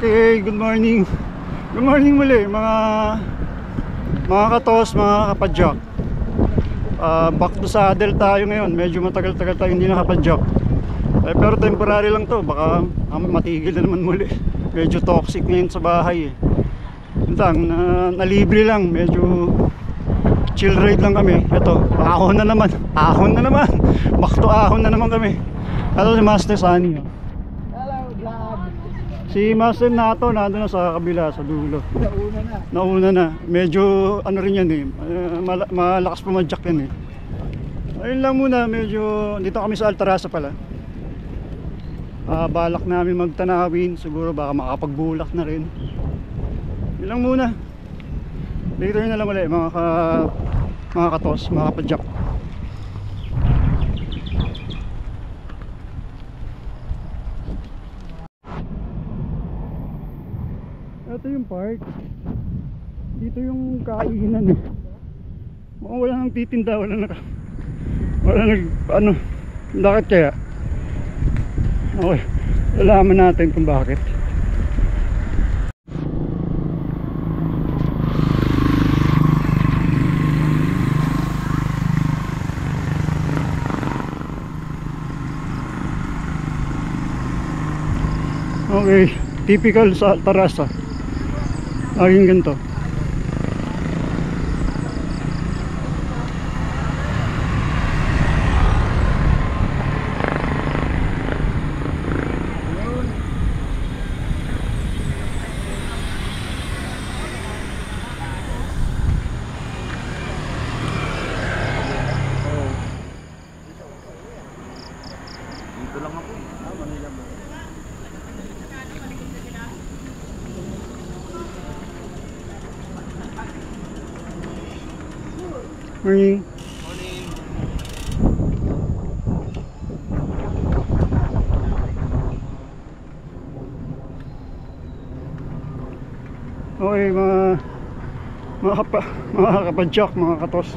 Okay, good morning. Good morning muli mga katos, mga kapadyak. Back to saddle tayo ngayon. Medyo matagal-tagal tayo hindi nakapadyak. Pero temporary lang to. Baka matigil na naman muli. Medyo toxic ngayon sa bahay eh. Nalibre lang. Medyo chill ride lang kami. Ito, ahon na naman. Ahon na naman. Back to ahon na naman kami. Ito si Master Sunny. Hello, vlog. Si Master Nato nandun na sa kabila, sa dulo. Nauna na. Medyo ano rin yan eh. Malakas pumadyak yan eh. Ayun lang muna, medyo dito kami sa Altarasa pala. Balak namin magtanawin. Siguro baka makapagbulak na rin. Yun lang muna. Dito na lang ulit mga katos, mga kapadyak. Ito yung park. Dito yung kainan eh. Mukhang wala nang titinda, bakit kaya? Okay, alaman natin kung bakit. Okay, typical sa Altarasa. Laging ganito. Dito lang ako. Manila ba? Morning. Morning. Okay, mga kapadyak, mga katos.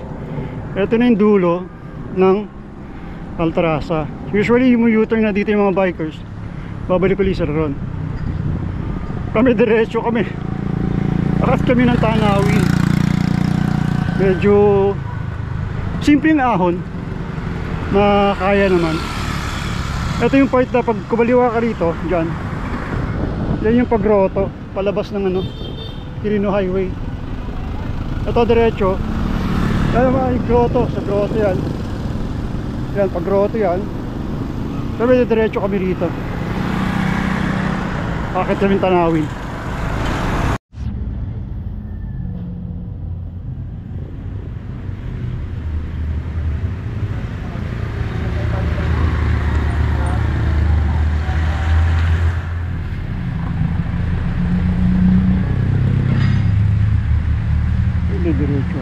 Ito na yung dulo ng Altarasa. Usually yung U-turn na dito yung mga bikers. Babalik ulit sa ron. Kami diretso kami. Akas kami ng tanawin. Medyo simpleng ahon na kaya naman. Ito yung part na pag kumaliwa ka rito, dyan, yan yung pagroto, palabas ng Quirino Highway. Ito diretso. Yan yung grotto, sa grotto yan. Yan, pagroto yan. Sabi diretso kami rito. Bakit kami tanawin? Diretso.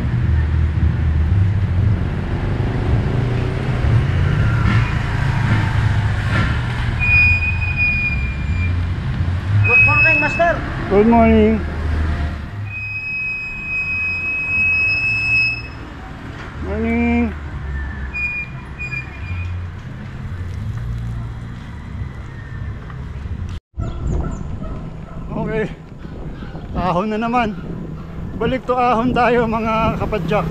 Good morning, Master. Good morning. Morning. Okay. Ahon na naman. Balik to ahon tayo mga kapadyak,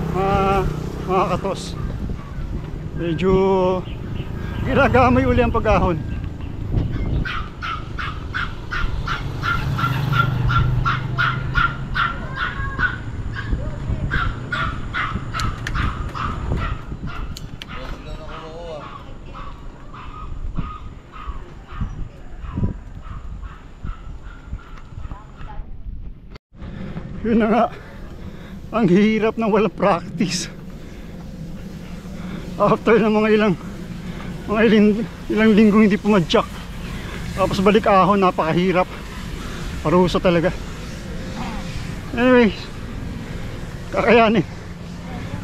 mga katos. Medyo ginagamay uli ang pag-ahon. Yun na nga, ang hirap ng walang practice. After ng mga ilang linggong hindi pumadyak, tapos balik ahon, napakahirap. Parusa talaga. Anyway, kakayanin.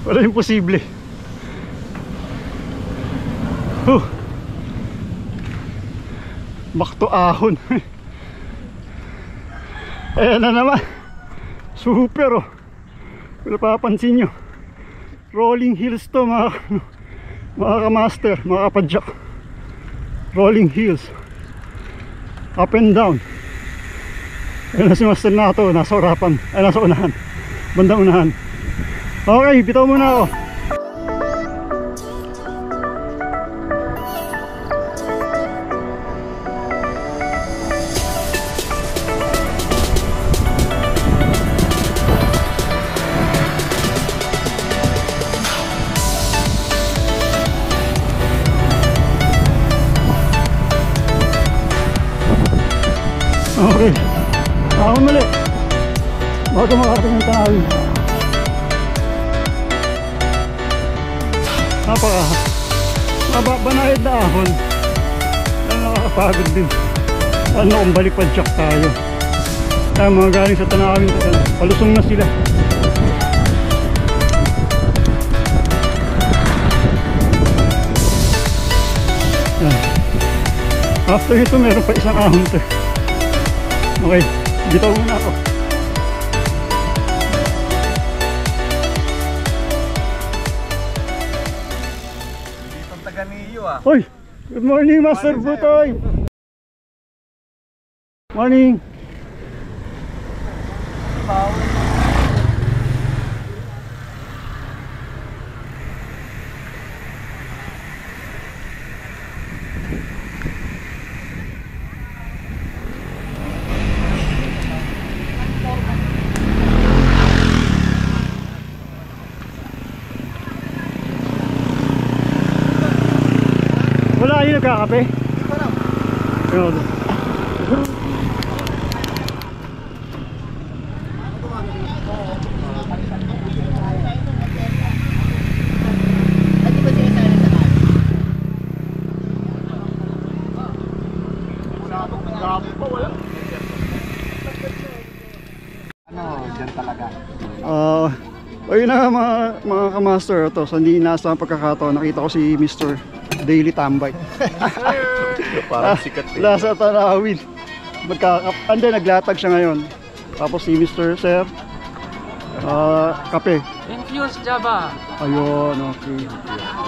Wala imposible. Back to ahon. Ayan na naman. Super oh. Kung napapansin nyo, rolling hills to mga kamaster, mga kapadyak. Rolling hills, up and down. Ayun na si Master Nato, nasa harapan, ay nasa unahan, bandang unahan. Okay, bitaw muna ako. Okay, ako muli bago makarating ng Tanawin. Banayad na ahon. Ano, nakakapagod din. Ano kung balik pa jack tayo. Ay, mga galing sa Tanawin, palusong na sila. Yan. After ito meron pa isang ahon to. Okay, bitaw muna ako. Dito ang taga-niyo ah. Hoy! Good morning, Master Butoy! Morning! Wala kayo nagkakape? Ayun. Ano, dyan talaga. Ayun na mga kamaster to. So, hindi nasa ang pagkakataon. Nakita ko si Mr. Daily Tambay. Parang sikat eh. Nasa Tanawin. Naglatag siya ngayon. Tapos si Mr. Sir, kape. Infused Java. Ayun, okay.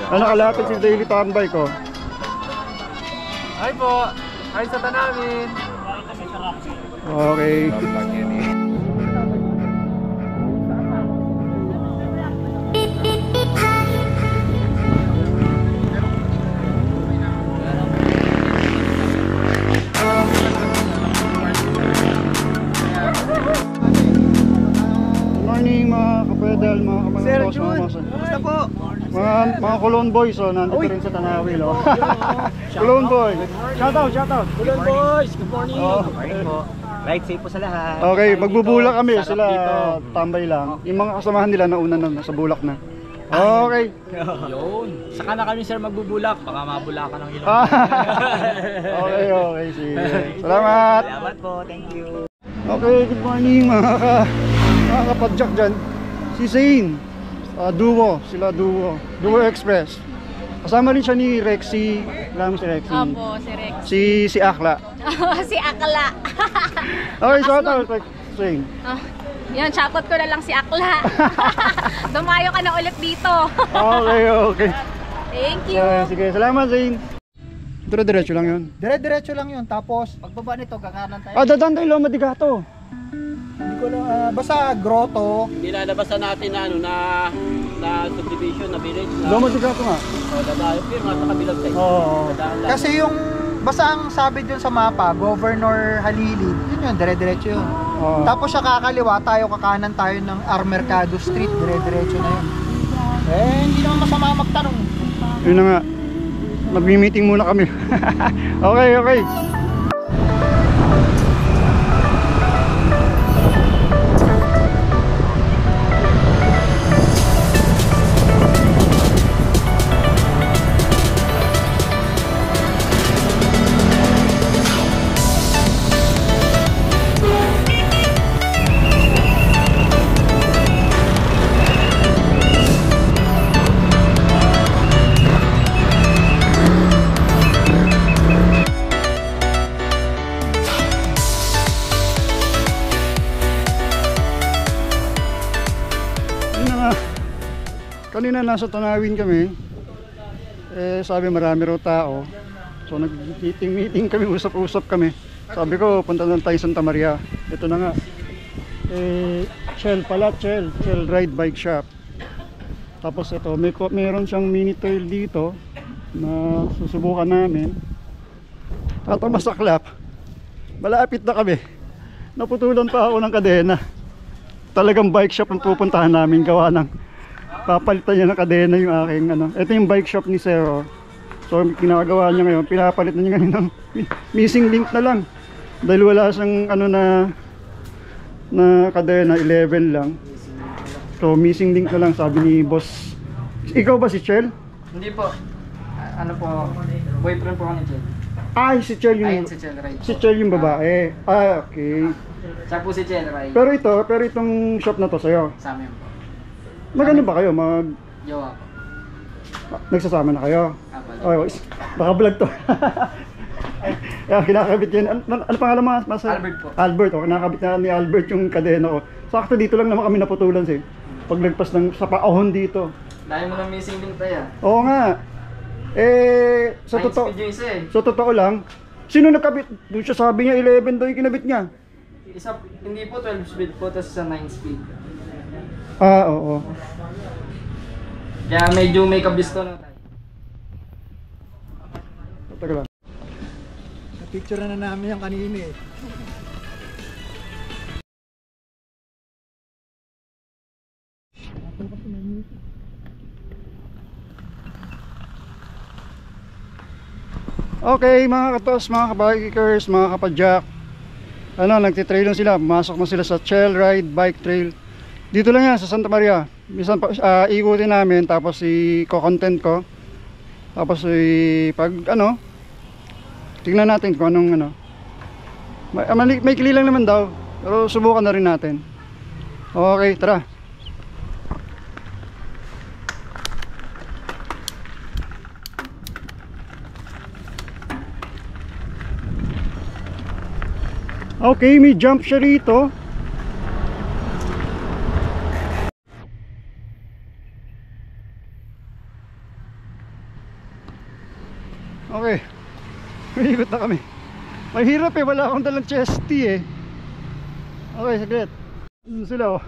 Nakalatag si Daily Tambay ko. Hi po. Hi sa Tanawin. Okay. Morning mga kapedal, mga kamangos, mga masan. Kamusta po? Mga Cologne boys, oh, nandito rin sa Tanawil, oh. Cologne boy. Shout out, shout out. Cologne boys. Good morning. Oh. Morning po. Ride safe po sa lahat. Okay, magbubulak kami, Sarap sila dito. tambay lang. Yung mga kasamahan nila nauna na nasa bulak na. Okay. Yun. Saka na kami sir magbubulak. Baka mabulakan ng ilong. Okay, okay, sige. Salamat. Salamat po, thank you. Okay, good morning mga kapadjak dyan. Si Zane, Duo Express. Kasama rin siya ni Rexy. Alam mo si Rexy? Opo, si Rex. Si Akla. Si Akla. Okay, shout out Zane. Yan, shoutout ko na lang si Akla. Dumayo ka na ulit dito. Okay, okay. Thank you. Sige, salamat Zane. Dire-diretso lang yun. Dire-diretso lang yun, tapos pagbaba nito, kakanan tayo. Dadaan tayo Loma de Gato. Hindi ko lang, basta grotto. Nilalabasan natin na ano na subdivision na village na. Loma de Gato nga. Oh, dadayo pero nasa kabilang side. Oo. Dadaan lang. Kasi yung, basta ang sabi dun sa mapa, Governor Halili, yun, dire-diretso yun. Oo. Tapos siya kakaliwa tayo, kakanan tayo ng Mercado Street, dire-diretso na yun. Eh, hindi naman masama magtanong. Yun na nga. Magmi-meeting muna kami. Okay, okay. Kanina nasa Tanawin kami, sabi marami raw tao. So nag-meeting kami, usap-usap kami. Sabi ko, punta na tayo Santa Maria. Ito na nga. Shell pala, Shell Ride Bike Shop. Tapos ito, meron siyang mini trail dito na susubukan namin. At ang masaklap, malapit na kami. Naputulan pa ako ng kadena. Talagang bike shop ang pupuntahan namin, gawa ng papalitan niya ng kadena yung aking ano. Ito yung bike shop ni Zero. So ginagawa niya ngayon, pinapalit na niya ngayon ng missing link na lang. Dahil wala siyang ano na kadena, 11 lang. So missing link na lang, sabi ni boss. Ikaw ba si Chel? Hindi po. Ano po, boyfriend po ako ni Chel. Ay, si Chel yung Ayun si Chel Ray. si Chel yung babae. Ah, okay. Siya po si Chel Ray. Pero itong shop na to sa'yo. Sa amin po. Magano ba kayo? Jowa po. Nagsasama na kayo? Apal. Oh, baka vlog to. Kaya kinakabit yan. Ano pangalan mo? Albert po. Albert, oh, kinakabit na ni Albert yung kadena ko. Sakto dito lang naman kami naputulan siya. Paglagpas sa paahon dito. Dahil mo ng missing link tayo. Oo nga. Sa totoo, Speed yung isa eh. sa totoo lang, sino nakabit? Doon siya sabi niya 11 daw yung kinabit niya. Isa, hindi po 12 speed po, tapos sa 9 speed. Ah, oo. Kaya medyo may kabisto na tayo. Teka lang. Picture na namin yan kanina eh. Okay mga katos, mga kabikers, mga kapadyak. Nagtitrail lang sila, pumasok na sila sa Shell Ride Bike Trail. Dito lang yan sa Santa Maria. Minsan ikutin namin, tapos i-content ko. Tapos pag tingnan natin kung anong may kili lang naman daw, pero subukan na rin natin. Okay, tara. Okay, may jump siya rito. Okay, may ikot na kami. Mahirap eh, wala akong dalang chesty eh. Okay, saglit. Yun sila oh.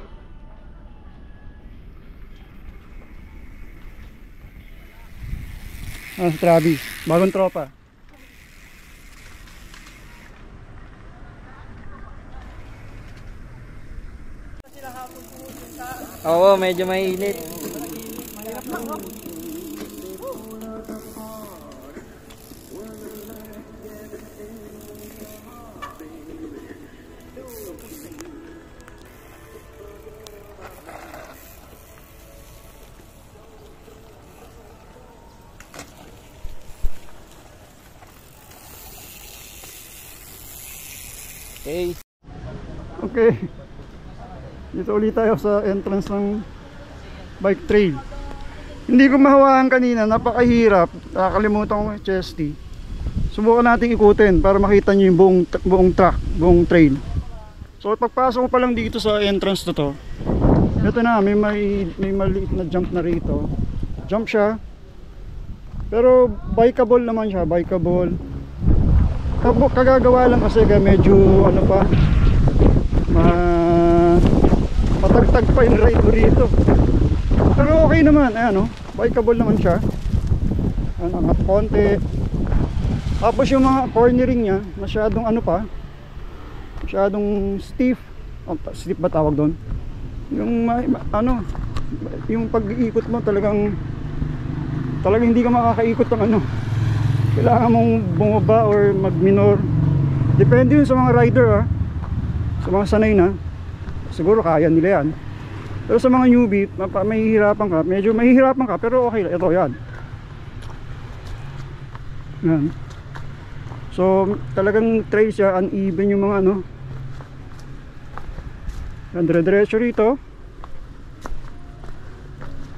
Si Travis, bagong tropa. Oo, medyo mainit. Okay. Dito ulit tayo sa entrance ng bike trail. Hindi ko mahawakan kanina, napakahirap. Nakakalimutan ko yung chesty. Subukan natin ikutin para makita nyo yung buong track, buong trail. So pagpasok ko pa lang dito sa entrance na to, ito na, may maliit na jump na rito. Jump siya. Pero bikeable naman siya, bikeable. Kagagawa lang kasi medyo patagtag pa yung ride mo dito. Pero okay naman, bikeable naman siya. Angat konti. Tapos yung mga cornering niya, masyadong masyadong stiff. Stiff ba tawag doon? Yung yung pag-iikot mo talagang hindi ka makakaikot ng kailangan mong bumaba or mag-minor. Depende yun sa mga rider sa mga sanay na, siguro kaya nila yan. Pero sa mga newbie, medyo mahihirapan ka, pero okay, ito yan. So talagang trail siya, uneven yung mga dire-diretso rito.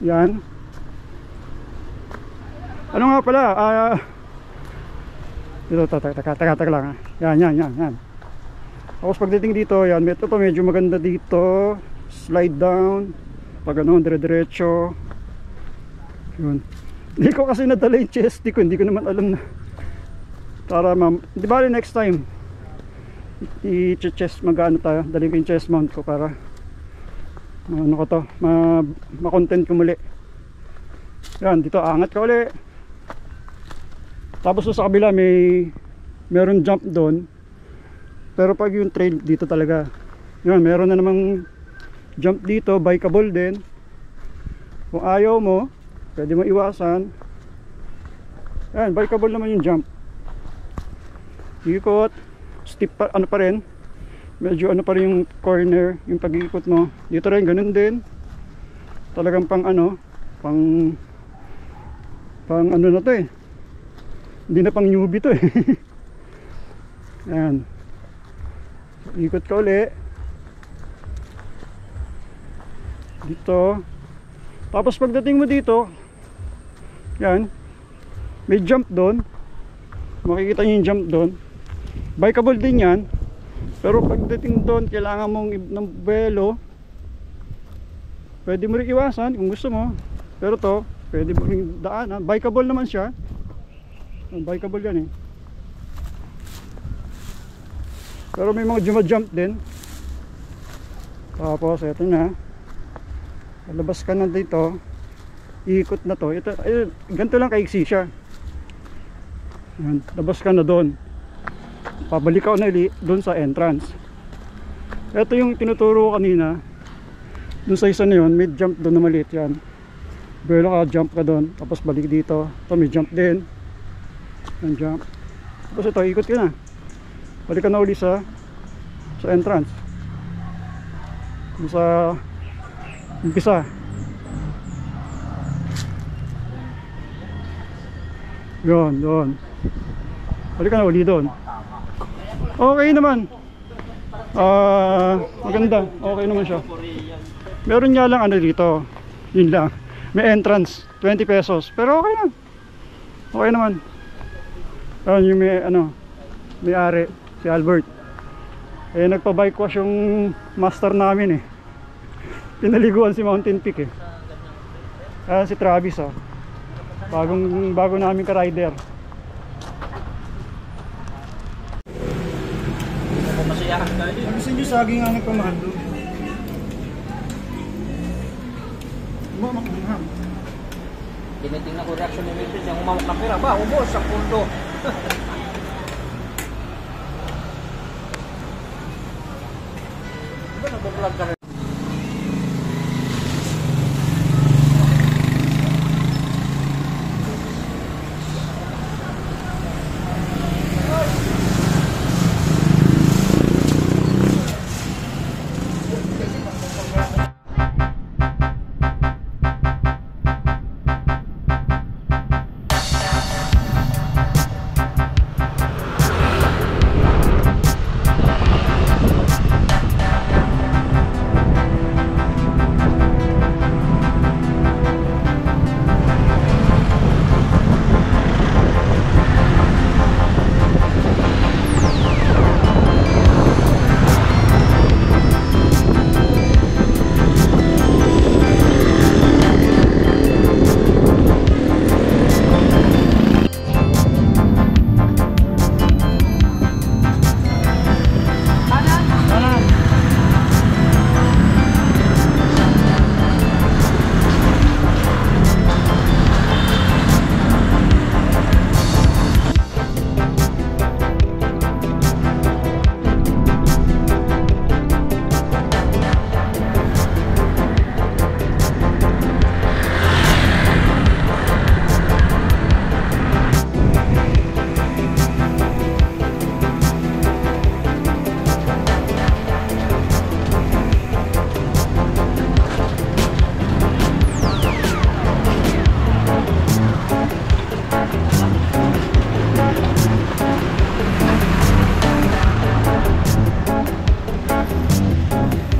Yan. Ano nga pala, dito, taka lang yan. Tapos pagdating dito, yan, ito pa medyo maganda dito. Slide down. Pag dire-diretso. Yun. Hindi ko kasi nadala yung chesty ko. Hindi ko naman alam na Para di ba next time i-chest mag-ano tayo, dali ko yung chest mount ko para ano ko to, ma-content ko muli. Yan, dito angat ka uli. Tapos sa kabila meron jump doon. Pero pag yung trail dito talaga. Yan, meron na namang jump dito, bikeable din. Kung ayaw mo, pwede mo iwasan. Yan, bikeable naman yung jump. Ikot, steep pa, ano pa rin. Medyo ano pa rin yung corner, yung pag-iikot mo. Dito rin, ganun din. Talagang pang ano na to eh. Hindi na pang newbie to eh. Ayan. Ikot ka uli. Dito. Tapos pagdating mo dito, yan, may jump doon. Makikita nyo yung jump doon. Bikeable din yan. Pero pagdating doon, kailangan mong ng buwelo. Pwede mo rin iwasan kung gusto mo. Pero to, pwede mo rin daanan. Bikeable naman siya. Bikeable yan eh. Pero may mga jump din. Tapos eto na. Labas ka na dito. Ikot na to. Ito, ganito lang kaiksi siya. Yan, labas ka na doon. Pabalik ka na doon sa entrance. Ito yung tinuturo ko kanina. Doon sa isa na yun, may jump doon na maliit yan. Belo ka, jump ka doon. Tapos balik dito. Ito may jump din. Yan, jump. Tapos ito, ikot ka na. Balik ka na uli sa entrance. Doon sa umpisa. Yun, doon. Balik ka na uli doon. Okay naman. Maganda. Okay naman siya. Meron nga lang ano dito. Yun lang. May entrance. 20 pesos. Pero okay lang. Okay naman. Yung may ari. Si Albert. Nagpa-bike wash yung master namin eh. Pinaliguan si Mountain Peak eh. Si Travis oh. Bago namin ka-rider. Gusto nyo saging nga nagpamahalo? Umamak-umaham. Tinitingnan ko reaction ni Mildred yung umawak na pera ba? Ubos sa pundo. Diba nag-vlog ka rin?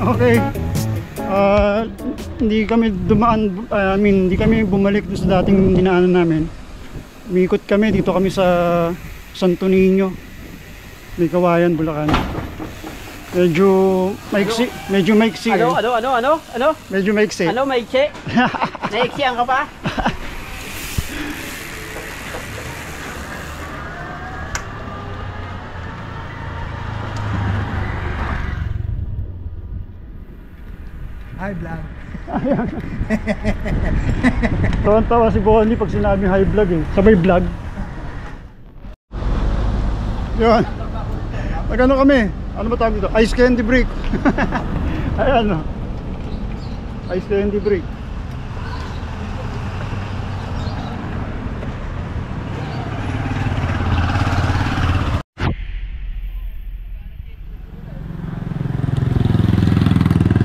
Okay. Hindi kami dumaan, hindi kami bumalik doon sa dating dinaanan namin. Umikot kami, dito kami sa Santo Niño. May Kawayan, Bulacan. Medyo maiksi, Ano? Medyo maiksi. Ano, maiksi? Naiksiyan ka pa? High vlog. Tawan-tawa si Bonnie pag sinabi high vlog eh. Sabay vlog. Yun. Nagano kami? Ano ba tawag dito? Ice candy break. Ayan o. Ice candy break.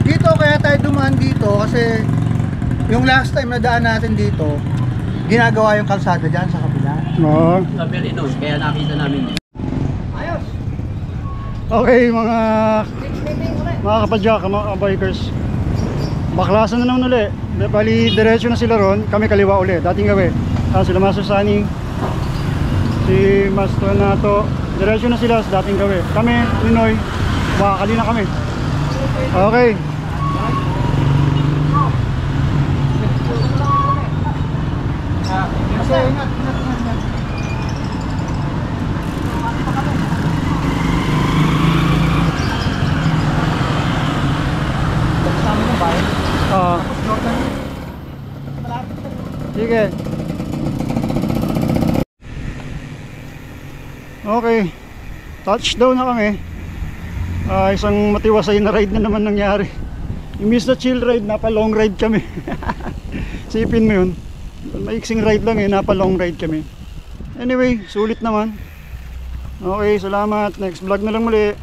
Dito kaya tayo dumaan dito kasi yung last time na daan natin dito, ginagawa yung kalsada dyan sa kabila. Oo. Sa Belinos, kaya nakita namin. Okay mga kapadyak, mga kabikers, baklasan na naman uli. Bali diretso na sila ron, kami kaliwa uli, dating gawi. Sila Master Sunny, si Master Nato, diretso na sila sa dating gawi. Kami, Ninoy, makakali na kami. Okay. Kasi ingat. Sige. Okay. Touchdown na kami. Isang matiwasay na ride na naman nangyari. Imbis na chill ride, napa long ride kami. Sipin mo yun. Maiksing ride lang eh, napa long ride kami. Anyway, sulit naman. Okay, salamat. Next vlog na lang muli.